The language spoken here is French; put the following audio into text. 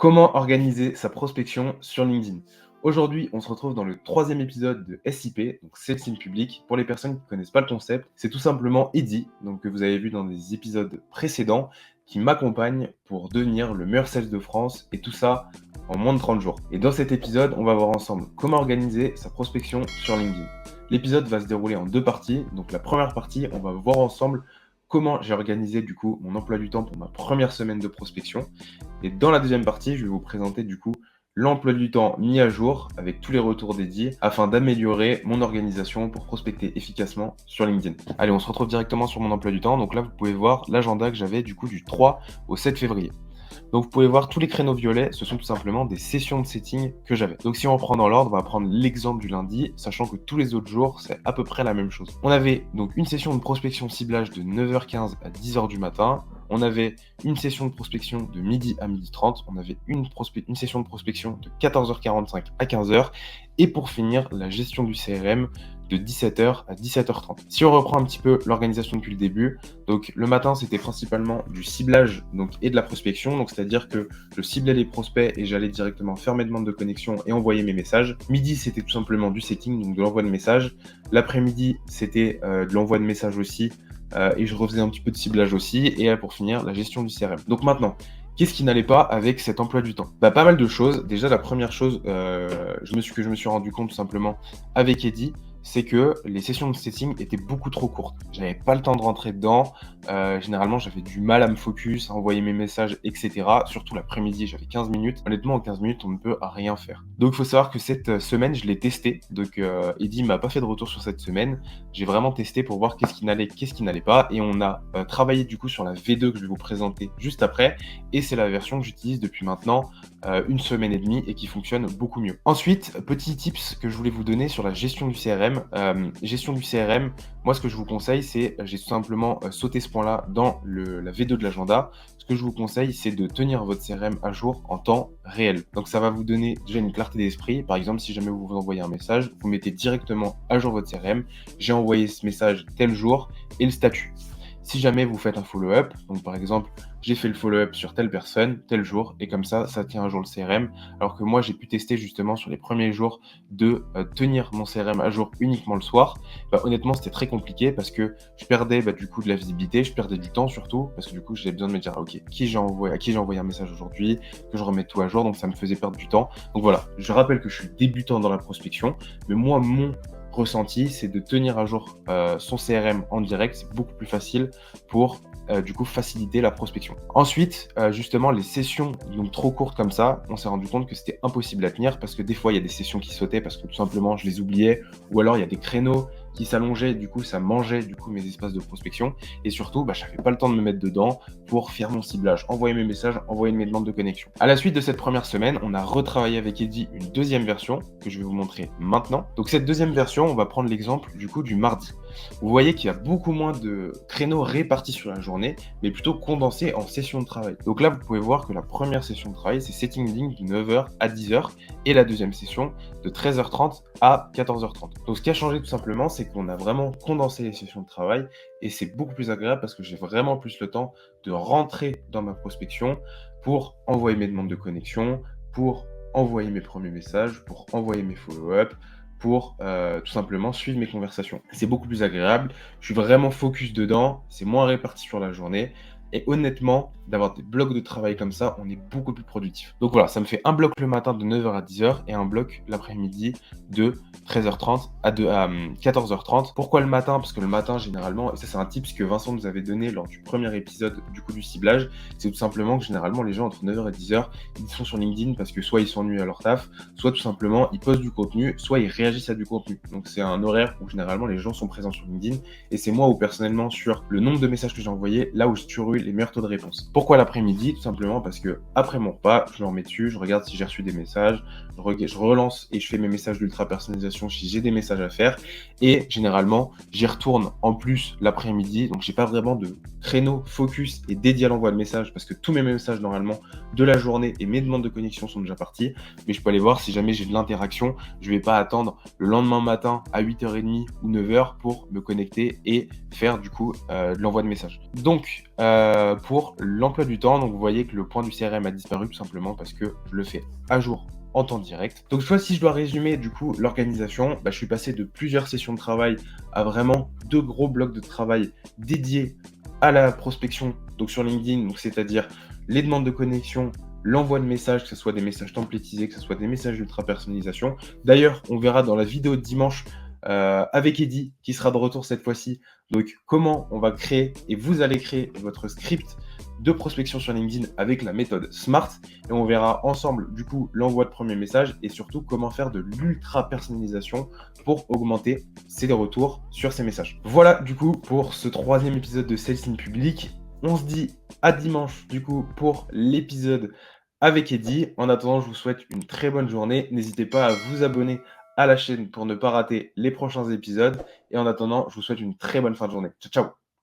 Comment organiser sa prospection sur LinkedIn? Aujourd'hui, on se retrouve dans le troisième épisode de SIP, donc Sales in Public. Pour les personnes qui ne connaissent pas le concept, c'est tout simplement Eddy, donc que vous avez vu dans des épisodes précédents, qui m'accompagne pour devenir le meilleur sales de France, et tout ça en moins de 30 jours. Et dans cet épisode, on va voir ensemble comment organiser sa prospection sur LinkedIn. L'épisode va se dérouler en deux parties. Donc la première partie, on va voir ensemble comment j'ai organisé du coup mon emploi du temps pour ma première semaine de prospection. Et dans la deuxième partie, je vais vous présenter du coup l'emploi du temps mis à jour avec tous les retours dédiés afin d'améliorer mon organisation pour prospecter efficacement sur LinkedIn. Allez, on se retrouve directement sur mon emploi du temps. Donc là, vous pouvez voir l'agenda que j'avais du coup du 3 au 7 février. Donc vous pouvez voir tous les créneaux violets, ce sont tout simplement des sessions de setting que j'avais. Donc si on reprend dans l'ordre, on va prendre l'exemple du lundi, sachant que tous les autres jours, c'est à peu près la même chose. On avait donc une session de prospection ciblage de 9h15 à 10h du matin. On avait une session de prospection de midi à 12h30. On avait une session de prospection de 14h45 à 15h. Et pour finir, la gestion du CRM de 17h à 17h30. Si on reprend un petit peu l'organisation depuis le début, donc le matin, c'était principalement du ciblage et de la prospection. Donc c'est-à-dire que je ciblais les prospects et j'allais directement faire mes demandes de connexion et envoyer mes messages. Midi, c'était tout simplement du setting, donc de l'envoi de messages. L'après-midi, c'était de l'envoi de messages aussi. Et je refaisais un petit peu de ciblage aussi. Et pour finir, la gestion du CRM. Donc maintenant, qu'est-ce qui n'allait pas avec cet emploi du temps? Pas mal de choses. Déjà, la première chose que je me suis rendu compte tout simplement avec Eddy, c'est que les sessions de setting étaient beaucoup trop courtes. J'avais pas le temps de rentrer dedans. Généralement, j'avais du mal à me focus, à envoyer mes messages, etc. Surtout l'après-midi, j'avais 15 minutes. Honnêtement, en 15 minutes, on ne peut rien faire. Donc, il faut savoir que cette semaine, je l'ai testé. Donc, Eddy m'a pas fait de retour sur cette semaine. J'ai vraiment testé pour voir qu'est-ce qui n'allait pas. Et on a travaillé du coup sur la V2 que je vais vous présenter juste après. Et c'est la version que j'utilise depuis maintenant une semaine et demie et qui fonctionne beaucoup mieux. Ensuite, petit tips que je voulais vous donner sur la gestion du CRM. Gestion du CRM, moi ce que je vous conseille, c'est, j'ai tout simplement sauté ce point-là dans la V2 de l'agenda. Ce que je vous conseille, c'est de tenir votre CRM à jour en temps réel. Donc ça va vous donner déjà une clarté d'esprit. Par exemple, si jamais vous envoyez un message, vous mettez directement à jour votre CRM. J'ai envoyé ce message tel jour et le statut. Si jamais vous faites un follow-up, donc par exemple, j'ai fait le follow-up sur telle personne, tel jour, et comme ça tient un jour le CRM. Alors que moi, j'ai pu tester justement sur les premiers jours de tenir mon CRM à jour uniquement le soir. Honnêtement, c'était très compliqué parce que je perdais du coup de la visibilité, je perdais du temps surtout, parce que du coup, j'avais besoin de me dire, ok, à qui j'ai envoyé un message aujourd'hui, que je remette tout à jour, donc ça me faisait perdre du temps. Donc voilà, je rappelle que je suis débutant dans la prospection, mais moi, mon ressenti, c'est de tenir à jour son CRM en direct. C'est beaucoup plus facile pour du coup faciliter la prospection. Ensuite, justement, les sessions donc trop courtes comme ça, on s'est rendu compte que c'était impossible à tenir parce que des fois, il y a des sessions qui sautaient parce que tout simplement, je les oubliais ou alors il y a des créneaux qui s'allongeaient, du coup, ça mangeait du coup mes espaces de prospection et surtout, j'avais pas le temps de me mettre dedans pour faire mon ciblage, envoyer mes messages, envoyer mes demandes de connexion. À la suite de cette première semaine, on a retravaillé avec Eddy une deuxième version que je vais vous montrer maintenant. Donc cette deuxième version, on va prendre l'exemple du coup du mardi. Vous voyez qu'il y a beaucoup moins de créneaux répartis sur la journée, mais plutôt condensés en sessions de travail. Donc là, vous pouvez voir que la première session de travail, c'est Setting Link de 9h à 10h, et la deuxième session de 13h30 à 14h30. Donc ce qui a changé tout simplement, c'est qu'on a vraiment condensé les sessions de travail, et c'est beaucoup plus agréable parce que j'ai vraiment plus le temps de rentrer dans ma prospection pour envoyer mes demandes de connexion, pour envoyer mes premiers messages, pour envoyer mes follow-up, pour tout simplement suivre mes conversations. C'est beaucoup plus agréable, je suis vraiment focus dedans, c'est moins réparti sur la journée, et honnêtement, d'avoir des blocs de travail comme ça, on est beaucoup plus productif. Donc voilà, ça me fait un bloc le matin de 9h à 10h et un bloc l'après-midi de 13h30 à 14h30. Pourquoi le matin? Parce que le matin, généralement, et ça c'est un tip que Vincent nous avait donné lors du premier épisode du coup du ciblage, c'est tout simplement que généralement les gens entre 9h et 10h, ils sont sur LinkedIn parce que soit ils s'ennuient à leur taf, soit tout simplement ils postent du contenu, soit ils réagissent à du contenu. Donc c'est un horaire où généralement les gens sont présents sur LinkedIn et c'est moi où personnellement sur le nombre de messages que j'ai envoyés, là où j'ai toujours eu les meilleurs taux de réponse. Pourquoi l'après-midi? Tout simplement parce que après mon repas, je me remets dessus, je regarde si j'ai reçu des messages, je relance et je fais mes messages d'ultra personnalisation si j'ai des messages à faire et généralement j'y retourne en plus l'après-midi, donc j'ai pas vraiment de créneau focus et dédié à l'envoi de messages parce que tous mes messages normalement de la journée et mes demandes de connexion sont déjà partis. Mais je peux aller voir si jamais j'ai de l'interaction. Je ne vais pas attendre le lendemain matin à 8h30 ou 9h pour me connecter et faire du coup de l'envoi de messages. Donc pour l'emploi du temps, donc vous voyez que le point du CRM a disparu tout simplement parce que je le fais à jour en temps direct. Donc soit si je dois résumer du coup l'organisation, je suis passé de plusieurs sessions de travail à vraiment 2 gros blocs de travail dédiés à la prospection, donc sur LinkedIn, donc c'est-à-dire les demandes de connexion, l'envoi de messages, que ce soit des messages templétisés, que ce soit des messages d'ultra personnalisation. D'ailleurs, on verra dans la vidéo de dimanche avec Eddy, qui sera de retour cette fois-ci, donc comment on va créer, et vous allez créer votre script de prospection sur LinkedIn avec la méthode SMART, et on verra ensemble du coup l'envoi de premiers messages et surtout comment faire de l'ultra personnalisation pour augmenter ses retours sur ces messages. Voilà du coup pour ce 3e épisode de Sales in Public. On se dit à dimanche du coup pour l'épisode avec Eddy. En attendant, je vous souhaite une très bonne journée. N'hésitez pas à vous abonner à la chaîne pour ne pas rater les prochains épisodes. Et en attendant, je vous souhaite une très bonne fin de journée. Ciao, ciao!